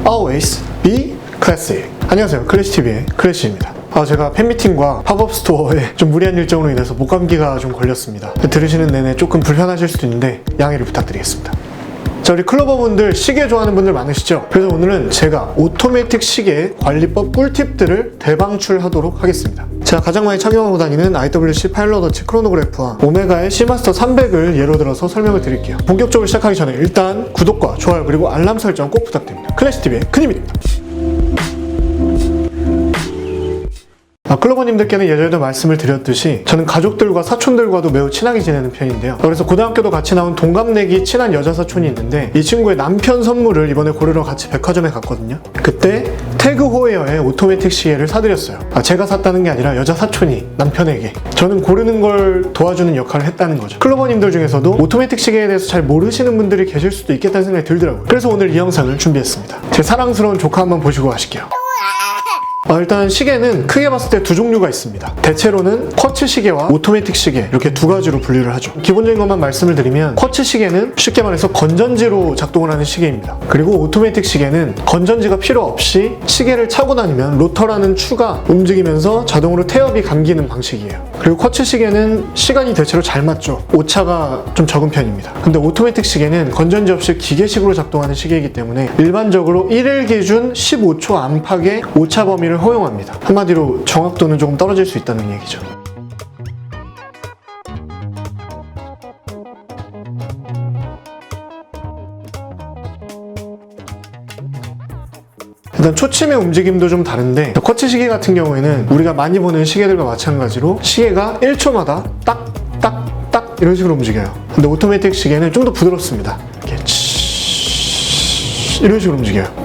Always be classy. 안녕하세요, 클래시TV의 클래시입니다. 제가 팬미팅과 팝업 스토어에 좀 무리한 일정으로 인해서 목감기가 좀 걸렸습니다. 들으시는 내내 조금 불편하실 수도 있는데 양해를 부탁드리겠습니다. 자, 우리 클로버분들 시계 좋아하는 분들 많으시죠? 그래서 오늘은 제가 오토매틱 시계 관리법 꿀팁들을 대방출하도록 하겠습니다. 제가 가장 많이 착용하고 다니는 IWC 파일럿워치 크로노그래프와 오메가의 시마스터 300을 예로 들어서 설명을 드릴게요. 본격적으로 시작하기 전에 일단 구독과 좋아요 그리고 알람 설정 꼭 부탁드립니다. 클래시TV의 큰입니다. 클로버님들께는 예전에도 말씀을 드렸듯이 저는 가족들과 사촌들과도 매우 친하게 지내는 편인데요. 그래서 고등학교도 같이 나온 동갑내기 친한 여자 사촌이 있는데 이 친구의 남편 선물을 이번에 고르러 같이 백화점에 갔거든요. 그때 태그 호웨어의 오토매틱 시계를 사드렸어요. 제가 샀다는 게 아니라 여자 사촌이 남편에게 저는 고르는 걸 도와주는 역할을 했다는 거죠. 클로버님들 중에서도 오토매틱 시계에 대해서 잘 모르시는 분들이 계실 수도 있겠다는 생각이 들더라고요. 그래서 오늘 이 영상을 준비했습니다. 제 사랑스러운 조카 한번 보시고 가실게요. 일단 시계는 크게 봤을 때 두 종류가 있습니다. 대체로는 쿼츠 시계와 오토매틱 시계 이렇게 두 가지로 분류를 하죠. 기본적인 것만 말씀을 드리면 쿼츠 시계는 쉽게 말해서 건전지로 작동을 하는 시계입니다. 그리고 오토매틱 시계는 건전지가 필요 없이 시계를 차고 다니면 로터라는 추가 움직이면서 자동으로 태엽이 감기는 방식이에요. 그리고 쿼츠 시계는 시간이 대체로 잘 맞죠. 오차가 좀 적은 편입니다. 근데 오토매틱 시계는 건전지 없이 기계식으로 작동하는 시계이기 때문에 일반적으로 1일 기준 15초 안팎의 오차 범위를 허용합니다. 한마디로 정확도는 조금 떨어질 수 있다는 얘기죠. 일단 초침의 움직임도 좀 다른데 쿼츠 시계 같은 경우에는 우리가 많이 보는 시계들과 마찬가지로 시계가 1초마다 딱 이런 식으로 움직여요. 근데 오토매틱 시계는 좀 더 부드럽습니다. 이렇게 이런 식으로 움직여요.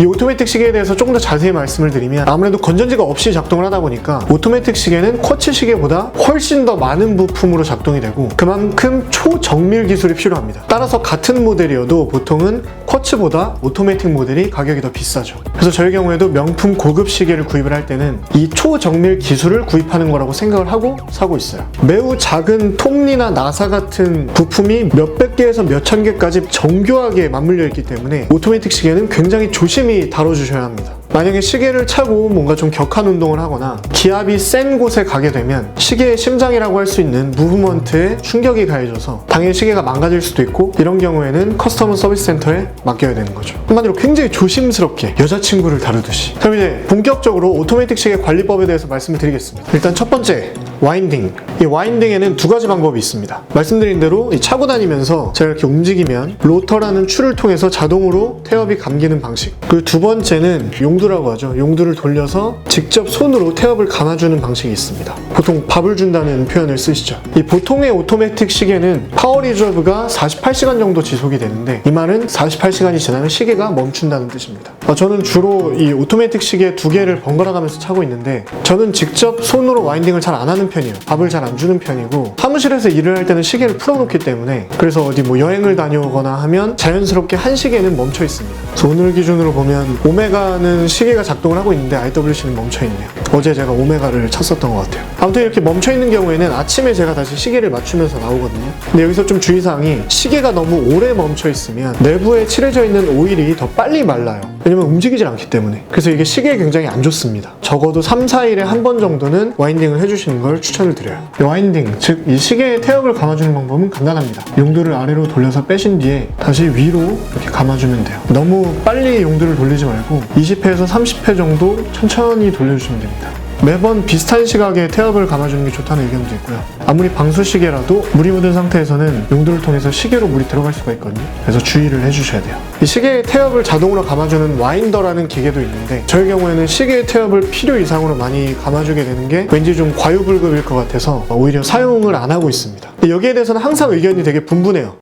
이 오토매틱 시계에 대해서 조금 더 자세히 말씀을 드리면 아무래도 건전지가 없이 작동을 하다 보니까 오토매틱 시계는 쿼츠 시계보다 훨씬 더 많은 부품으로 작동이 되고 그만큼 초정밀 기술이 필요합니다. 따라서 같은 모델이어도 보통은 쿼츠보다 오토매틱 모델이 가격이 더 비싸죠. 그래서 저희 경우에도 명품 고급 시계를 구입을 할 때는 이 초정밀 기술을 구입하는 거라고 생각을 하고 사고 있어요. 매우 작은 톱니나 나사 같은 부품이 몇백 개에서 몇천 개까지 정교하게 맞물려 있기 때문에 오토매틱 시계는 굉장히 조심히 다뤄주셔야 합니다. 만약에 시계를 차고 뭔가 좀 격한 운동을 하거나 기압이 센 곳에 가게 되면 시계의 심장이라고 할 수 있는 무브먼트에 충격이 가해져서 당연히 시계가 망가질 수도 있고 이런 경우에는 커스터머 서비스 센터에 맡겨야 되는 거죠. 한마디로 굉장히 조심스럽게 여자친구를 다루듯이. 그럼 이제 본격적으로 오토매틱 시계 관리법에 대해서 말씀을 드리겠습니다. 일단 첫 번째, 와인딩. 이 와인딩에는 두 가지 방법이 있습니다. 말씀드린 대로 차고 다니면서 제가 이렇게 움직이면 로터라는 추를 통해서 자동으로 태엽이 감기는 방식. 그리고 두 번째는 용두라고 하죠. 용두를 돌려서 직접 손으로 태엽을 감아주는 방식이 있습니다. 보통 밥을 준다는 표현을 쓰시죠. 이 보통의 오토매틱 시계는 파워 리저브가 48시간 정도 지속이 되는데 이 말은 48시간이 지나면 시계가 멈춘다는 뜻입니다. 저는 주로 이 오토매틱 시계 두 개를 번갈아 가면서 차고 있는데 저는 직접 손으로 와인딩을 잘 안 하는 편이에요. 밥을 잘 안 주는 편이고 사무실에서 일을 할 때는 시계를 풀어놓기 때문에 그래서 어디 뭐 여행을 다녀오거나 하면 자연스럽게 한 시계는 멈춰 있습니다. 그래서 오늘 기준으로 보면 오메가는 시계가 작동을 하고 있는데 IWC는 멈춰 있네요. 어제 제가 오메가를 찼었던 것 같아요. 아무튼 이렇게 멈춰 있는 경우에는 아침에 제가 다시 시계를 맞추면서 나오거든요. 근데 여기서 좀 주의사항이 시계가 너무 오래 멈춰 있으면 내부에 칠해져 있는 오일이 더 빨리 말라요. 왜냐면 움직이질 않기 때문에. 그래서 이게 시계에 굉장히 안 좋습니다. 적어도 3, 4일에 한 번 정도는 와인딩을 해주시는 걸 추천을 드려요. 이 와인딩, 즉 이 시계의 태엽을 감아주는 방법은 간단합니다. 용두를 아래로 돌려서 빼신 뒤에 다시 위로 이렇게 감아주면 돼요. 너무 빨리 용두를 돌리지 말고 20회에서 30회 정도 천천히 돌려주시면 됩니다. 매번 비슷한 시각에 태엽을 감아주는 게 좋다는 의견도 있고요. 아무리 방수시계라도 물이 묻은 상태에서는 용두를 통해서 시계로 물이 들어갈 수가 있거든요. 그래서 주의를 해주셔야 돼요. 이 시계의 태엽을 자동으로 감아주는 와인더라는 기계도 있는데 저희 경우에는 시계의 태엽을 필요 이상으로 많이 감아주게 되는 게 왠지 좀 과유불급일 것 같아서 오히려 사용을 안 하고 있습니다. 여기에 대해서는 항상 의견이 되게 분분해요.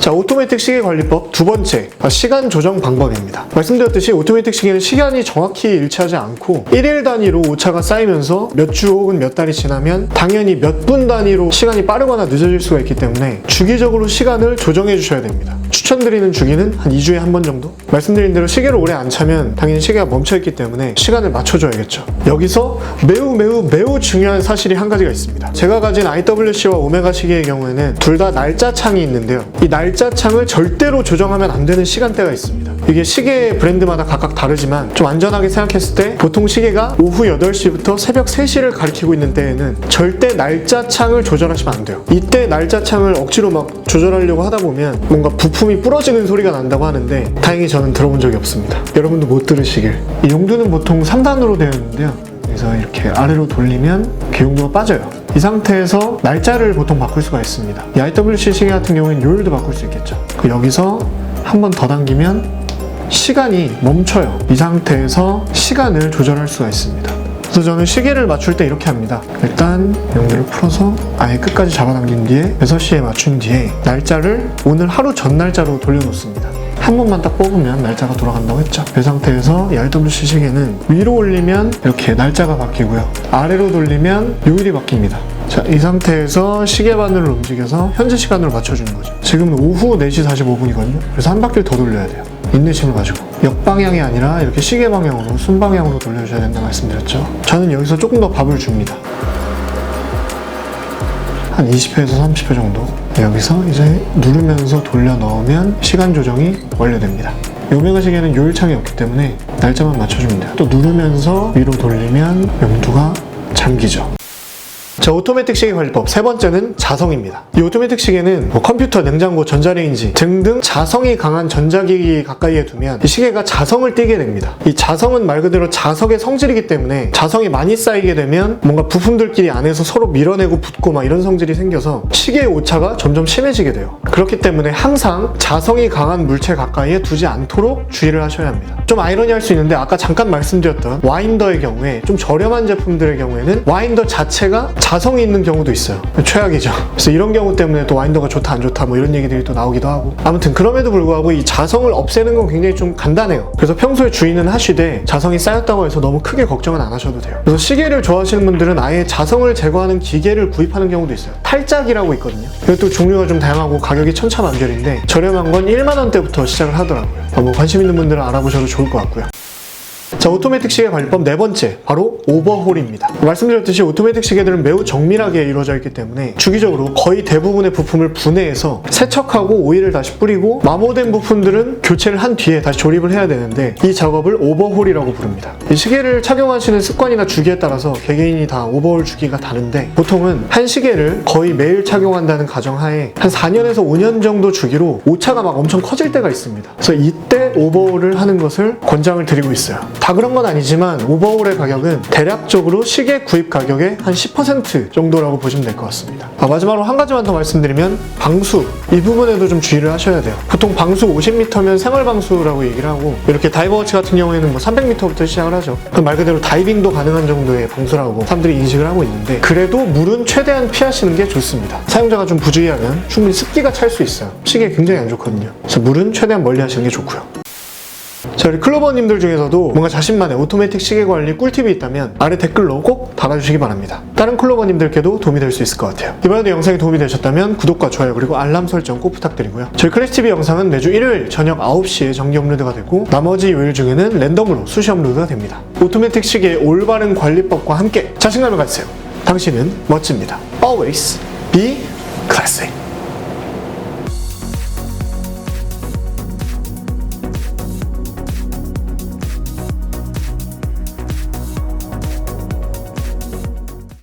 자, 오토매틱 시계 관리법 두 번째, 시간 조정 방법입니다. 말씀드렸듯이 오토매틱 시계는 시간이 정확히 일치하지 않고 1일 단위로 오차가 쌓이면서 몇 주 혹은 몇 달이 지나면 당연히 몇 분 단위로 시간이 빠르거나 늦어질 수가 있기 때문에 주기적으로 시간을 조정해 주셔야 됩니다. 추천드리는 주기는 한 2주에 한 번 정도? 말씀드린 대로 시계를 오래 안 차면 당연히 시계가 멈춰있기 때문에 시간을 맞춰줘야겠죠. 여기서 매우 중요한 사실이 한 가지가 있습니다. 제가 가진 IWC와 오메가 시계의 경우에는 둘 다 날짜창이 있는데요. 이 날짜창을 절대로 조정하면 안 되는 시간대가 있습니다. 이게 시계 브랜드마다 각각 다르지만 좀 안전하게 생각했을 때 보통 시계가 오후 8시부터 새벽 3시를 가리키고 있는 때에는 절대 날짜창을 조절하시면 안 돼요. 이때 날짜창을 억지로 막 조절하려고 하다 보면 뭔가 부품이 부러지는 소리가 난다고 하는데 다행히 저는 들어본 적이 없습니다. 여러분도 못 들으시길. 이 용두는 보통 3단으로 되어 있는데요. 그래서 이렇게 아래로 돌리면 이렇게 용두가 빠져요. 이 상태에서 날짜를 보통 바꿀 수가 있습니다. 이 IWC 시계 같은 경우에는 요일도 바꿀 수 있겠죠. 여기서 한 번 더 당기면 시간이 멈춰요. 이 상태에서 시간을 조절할 수가 있습니다. 그래서 저는 시계를 맞출 때 이렇게 합니다. 일단 용도를 풀어서 아예 끝까지 잡아당긴 뒤에 6시에 맞춘 뒤에 날짜를 오늘 하루 전 날짜로 돌려놓습니다. 한 번만 딱 뽑으면 날짜가 돌아간다고 했죠. 이 상태에서 이 IWC 시계는 위로 올리면 이렇게 날짜가 바뀌고요. 아래로 돌리면 요일이 바뀝니다. 자, 이 상태에서 시계 바늘을 움직여서 현재 시간으로 맞춰주는 거죠. 지금은 오후 4시 45분이거든요. 그래서 한 바퀴를 더 돌려야 돼요. 인내심을 가지고 역방향이 아니라 이렇게 시계 방향으로 순방향으로 돌려줘야 된다 말씀드렸죠. 저는 여기서 조금 더 밥을 줍니다. 한 20회에서 30회 정도. 여기서 이제 누르면서 돌려 넣으면 시간 조정이 완료됩니다. 오메가 시계는 요일창이 없기 때문에 날짜만 맞춰주면 돼요. 또 누르면서 위로 돌리면 용두가 잠기죠. 자, 오토매틱 시계 관리법 세 번째는 자성입니다. 이 오토매틱 시계는 컴퓨터, 냉장고, 전자레인지 등등 자성이 강한 전자기기 가까이에 두면 이 시계가 자성을 띠게 됩니다. 이 자성은 말 그대로 자석의 성질이기 때문에 자성이 많이 쌓이게 되면 뭔가 부품들끼리 안에서 서로 밀어내고 붙고 막 이런 성질이 생겨서 시계의 오차가 점점 심해지게 돼요. 그렇기 때문에 항상 자성이 강한 물체 가까이에 두지 않도록 주의를 하셔야 합니다. 좀 아이러니할 수 있는데 아까 잠깐 말씀드렸던 와인더의 경우에 좀 저렴한 제품들의 경우에는 와인더 자체가 자성이 있는 경우도 있어요. 최악이죠. 그래서 이런 경우 때문에 또 와인더가 좋다 안 좋다 뭐 이런 얘기들이 또 나오기도 하고, 아무튼 그럼에도 불구하고 이 자성을 없애는 건 굉장히 좀 간단해요. 그래서 평소에 주의는 하시되 자성이 쌓였다고 해서 너무 크게 걱정은 안 하셔도 돼요. 그래서 시계를 좋아하시는 분들은 아예 자성을 제거하는 기계를 구입하는 경우도 있어요. 탈작이라고 있거든요. 이것도 종류가 좀 다양하고 가격이 천차만별인데 저렴한 건 1만 원대부터 시작을 하더라고요. 뭐 관심 있는 분들은 알아보셔도 좋을 것 같고요. 자, 오토매틱 시계 관리법 네 번째, 바로 오버홀입니다. 말씀드렸듯이 오토매틱 시계들은 매우 정밀하게 이루어져 있기 때문에 주기적으로 거의 대부분의 부품을 분해해서 세척하고 오일을 다시 뿌리고 마모된 부품들은 교체를 한 뒤에 다시 조립을 해야 되는데 이 작업을 오버홀이라고 부릅니다. 이 시계를 착용하시는 습관이나 주기에 따라서 개개인이 다 오버홀 주기가 다른데 보통은 한 시계를 거의 매일 착용한다는 가정하에 한 4년에서 5년 정도 주기로 오차가 막 엄청 커질 때가 있습니다. 그래서 이때 오버홀을 하는 것을 권장을 드리고 있어요. 다 그런 건 아니지만 오버홀의 가격은 대략적으로 시계 구입 가격의 한 10% 정도라고 보시면 될 것 같습니다. 마지막으로 한 가지만 더 말씀드리면 방수, 이 부분에도 좀 주의를 하셔야 돼요. 보통 방수 50m면 생활방수라고 얘기를 하고 이렇게 다이버워치 같은 경우에는 뭐 300m부터 시작을 하죠. 말 그대로 다이빙도 가능한 정도의 방수라고 사람들이 인식을 하고 있는데 그래도 물은 최대한 피하시는 게 좋습니다. 사용자가 좀 부주의하면 충분히 습기가 찰 수 있어요. 시계에 굉장히 안 좋거든요. 그래서 물은 최대한 멀리 하시는 게 좋고요. 자, 우리 클로버님들 중에서도 뭔가 자신만의 오토매틱 시계 관리 꿀팁이 있다면 아래 댓글로 꼭 달아주시기 바랍니다. 다른 클로버님들께도 도움이 될 수 있을 것 같아요. 이번에도 영상이 도움이 되셨다면 구독과 좋아요 그리고 알람 설정 꼭 부탁드리고요. 저희 클래식TV 영상은 매주 일요일 저녁 9시에 정기 업로드가 되고 나머지 요일 중에는 랜덤으로 수시 업로드가 됩니다. 오토매틱 시계의 올바른 관리법과 함께 자신감을 가지세요. 당신은 멋집니다. Always be classic.